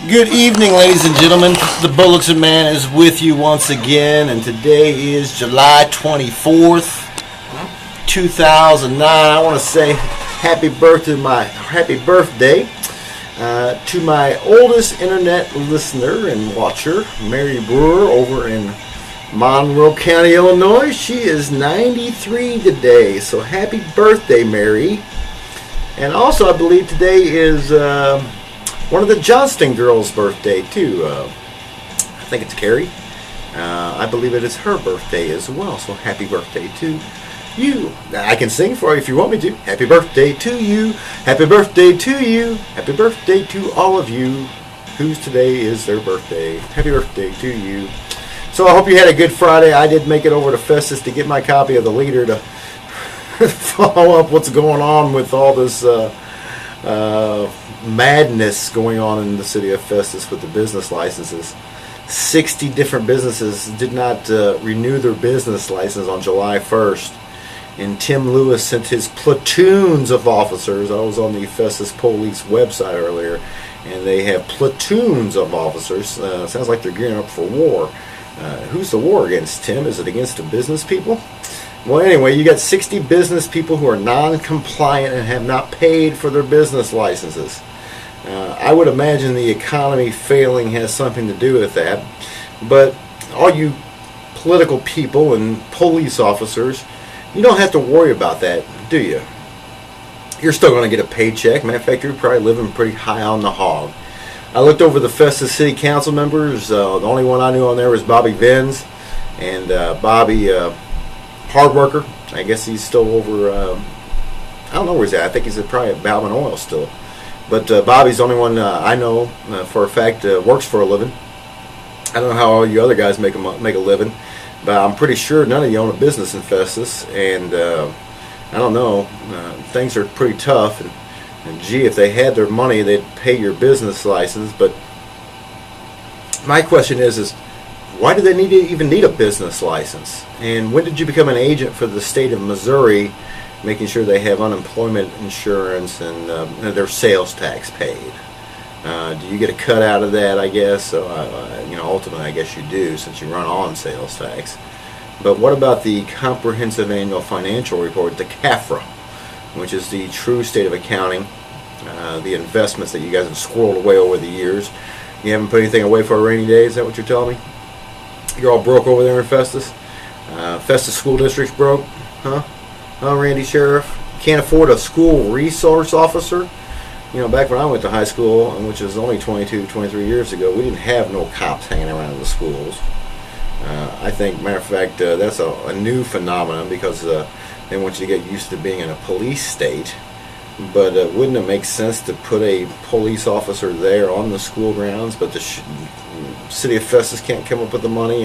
Good evening, ladies and gentlemen. The Bulletinman Man is with you once again, and today is July 24th, 2009. I want to say happy birthday to my oldest internet listener and watcher, Mary Brewer, over in Monroe County, Illinois. She is 93 today, so happy birthday, Mary. And also, I believe today is one of the Johnston girls' birthday, too. I think it's Carrie. I believe it is her birthday as well, so happy birthday to you. I can sing for you if you want me to. Happy birthday to you. Happy birthday to you. Happy birthday to all of you whose today is their birthday. Happy birthday to you. So I hope you had a good Friday. I did make it over to Festus to get my copy of the Leader to follow up what's going on with all this madness going on in the city of Festus with the business licenses. 60 different businesses did not renew their business license on July 1st. And Tim Lewis sent his platoons of officers. I was on the Festus Police website earlier, and they have platoons of officers. Sounds like they're gearing up for war. Who's the war against, Tim? Is it against the business people? Well, anyway, you got 60 business people who are non-compliant and have not paid for their business licenses. I would imagine the economy failing has something to do with that. But all you political people and police officers, you don't have to worry about that, do you? You're still going to get a paycheck. Matter of fact, you're probably living pretty high on the hog. I looked over the Festus City Council members. The only one I knew on there was Bobby Venz. And Bobby, hard worker. I guess he's still over, I don't know where he's at. I think he's probably at Bauman Oil still. But Bobby's the only one I know for a fact works for a living. I don't know how all you other guys make a living, but I'm pretty sure none of you own a business in Festus. And I don't know, things are pretty tough. And gee, if they had their money, they'd pay your business license. But my question is why do they even need a business license? And when did you become an agent for the state of Missouri, making sure they have unemployment insurance and their sales tax paid? Do you get a cut out of that, I guess? So, ultimately, I guess you do, since you run on sales tax. But what about the Comprehensive Annual Financial Report, the CAFRA, which is the true state of accounting, the investments that you guys have squirreled away over the years? You haven't put anything away for a rainy day, is that what you're telling me? You're all broke over there in Festus? Festus School District's broke? Huh, Randy Sheriff? Can't afford a school resource officer? You know, back when I went to high school, which was only 22, 23 years ago, we didn't have no cops hanging around in the schools. I think, matter of fact, that's a new phenomenon because they want you to get used to being in a police state. But wouldn't it make sense to put a police officer there on the school grounds, but the city of Festus can't come up with the money,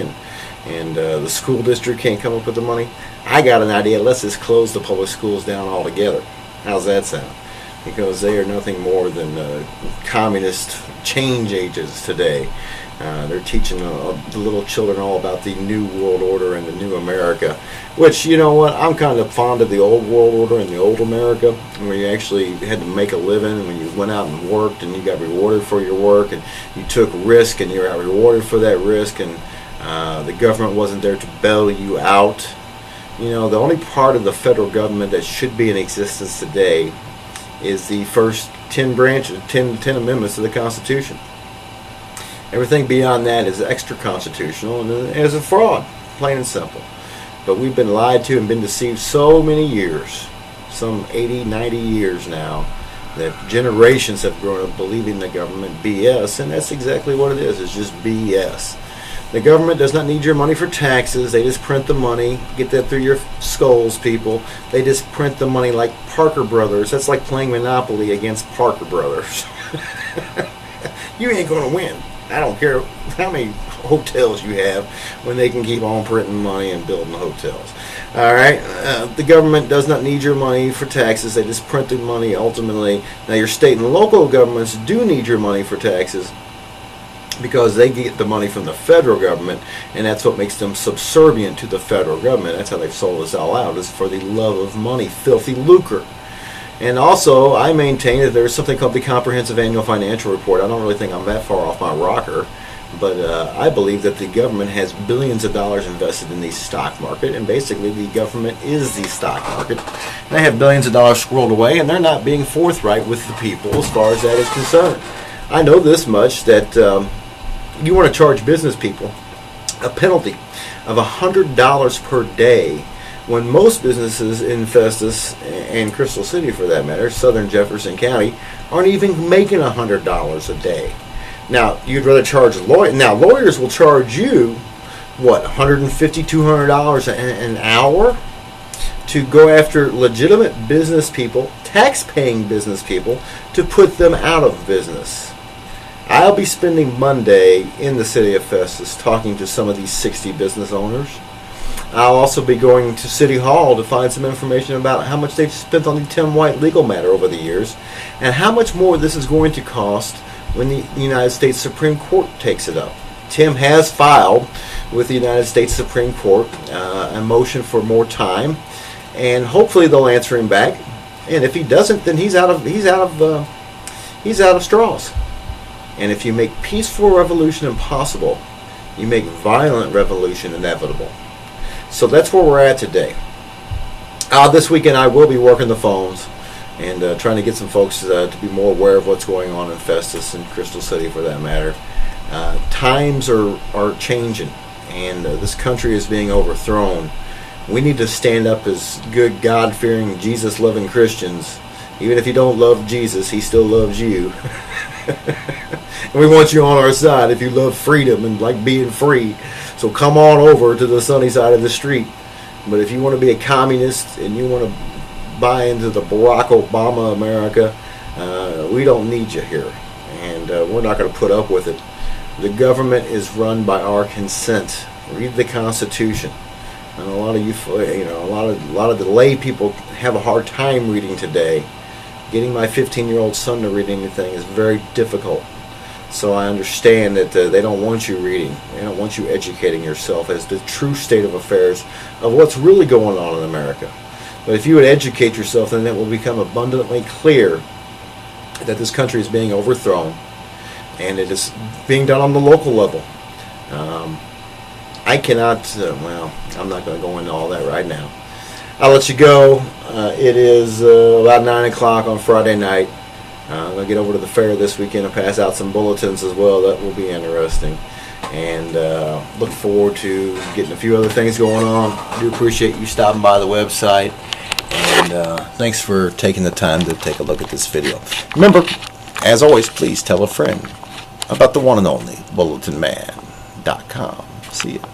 and the school district can't come up with the money? I got an idea. Let's just close the public schools down altogether. How's that sound? Because they are nothing more than communist change agents today. They're teaching the little children all about the new world order and the new America, which, you know what, I'm kind of fond of the old world order and the old America, where you actually had to make a living, and when you went out and worked and you got rewarded for your work, and you took risk and you got rewarded for that risk, and the government wasn't there to bail you out. You know, the only part of the federal government that should be in existence today is the first 10 amendments of the Constitution. Everything beyond that is extra constitutional and is a fraud, plain and simple. But we've been lied to and been deceived so many years, some 80, 90 years now, that generations have grown up believing the government BS, and that's exactly what it is. It's just BS. The government does not need your money for taxes. They just print the money. Get that through your skulls, people. They just print the money like Parker Brothers. That's like playing Monopoly against Parker Brothers. You ain't going to win. I don't care how many hotels you have when they can keep on printing money and building hotels. All right? The government does not need your money for taxes. They just print the money ultimately. Now, your state and local governments do need your money for taxes because they get the money from the federal government, and that's what makes them subservient to the federal government. That's how they've sold us all out, is for the love of money, filthy lucre. And also, I maintain that there's something called the Comprehensive Annual Financial Report. I don't really think I'm that far off my rocker, but I believe that the government has billions of dollars invested in the stock market, and basically the government is the stock market. They have billions of dollars squirreled away, and they're not being forthright with the people as far as that is concerned. I know this much, that you want to charge business people a penalty of $100 per day, when most businesses in Festus and Crystal City, for that matter, southern Jefferson County, aren't even making $100 a day. Now, you'd rather charge lawyers. Now, lawyers will charge you, what, $150, $200 an hour to go after legitimate business people, tax-paying business people, to put them out of business. I'll be spending Monday in the city of Festus talking to some of these 60 business owners. I'll also be going to City Hall to find some information about how much they've spent on the Tim White legal matter over the years, and how much more this is going to cost when the United States Supreme Court takes it up. Tim has filed with the United States Supreme Court a motion for more time, and hopefully they'll answer him back. And if he doesn't, then he's out of straws. And if you make peaceful revolution impossible, you make violent revolution inevitable. So that's where we're at today. This weekend I will be working the phones and trying to get some folks to be more aware of what's going on in Festus and Crystal City, for that matter. Times are changing, and this country is being overthrown. We need to stand up as good, God-fearing, Jesus-loving Christians. Even if you don't love Jesus, he still loves you. And we want you on our side if you love freedom and like being free. So come on over to the sunny side of the street. But if you want to be a communist and you want to buy into the Barack Obama America, we don't need you here. And we're not going to put up with it. The government is run by our consent. Read the Constitution. And a lot of a lot of the lay people have a hard time reading today. Getting my 15-year-old son to read anything is very difficult. So I understand that they don't want you reading. They don't want you educating yourself as the true state of affairs of what's really going on in America. But if you would educate yourself, then it will become abundantly clear that this country is being overthrown, and it is being done on the local level. I cannot, I'm not going to go into all that right now. I'll let you go. It is about 9 o'clock on Friday night. I'm going to get over to the fair this weekend and pass out some bulletins as well. That will be interesting. And look forward to getting a few other things going on. I do appreciate you stopping by the website. And thanks for taking the time to take a look at this video. Remember, as always, please tell a friend about the one and only Bulletinman.com. See you.